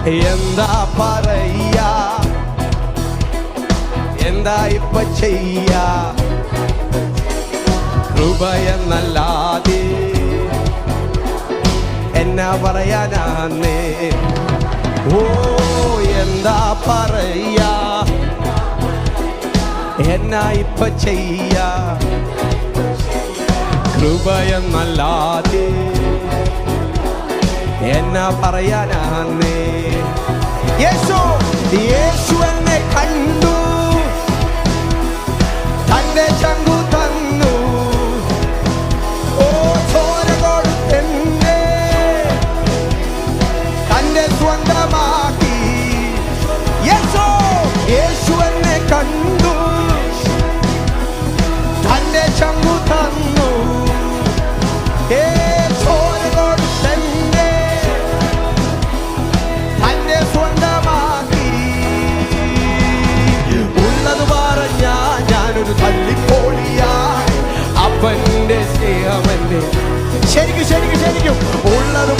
എന്താ പറയാ, എന്താ ഇപ്പ ചെയ്യാ, കൃപയെന്നല്ലാതെ എന്നാ പറയാനാന്നേ. ഓ എന്താ പറയാ, എന്നാ ഇപ്പ ചെയ്യാ, കൃപയെന്നല്ലാതെ എന്നാ പറയാനാന്നേ. യേശു യേശു എന്നെ കണ്ടു, തന്റെ ചങ്കു തന്നു. ഓ ചോര കൊടുത്തെന്നെ തന്റെ സ്വന്തമാക്കി. യേശു യേശു എന്നെ കണ്ടു, തന്റെ ചങ്കു തന്നു. ചോര കൊടുത്തെന്നെ തന്റെ സ്വന്തമാക്കി. ഉള്ളത് പറഞ്ഞ ഞാനൊരു തല്ലിക്കോളിയായി, അപ്പന്റെ സ്നേഹമെന്നെ ശരിക്കും ശരിക്കും ശരിക്കും ഉള്ളത്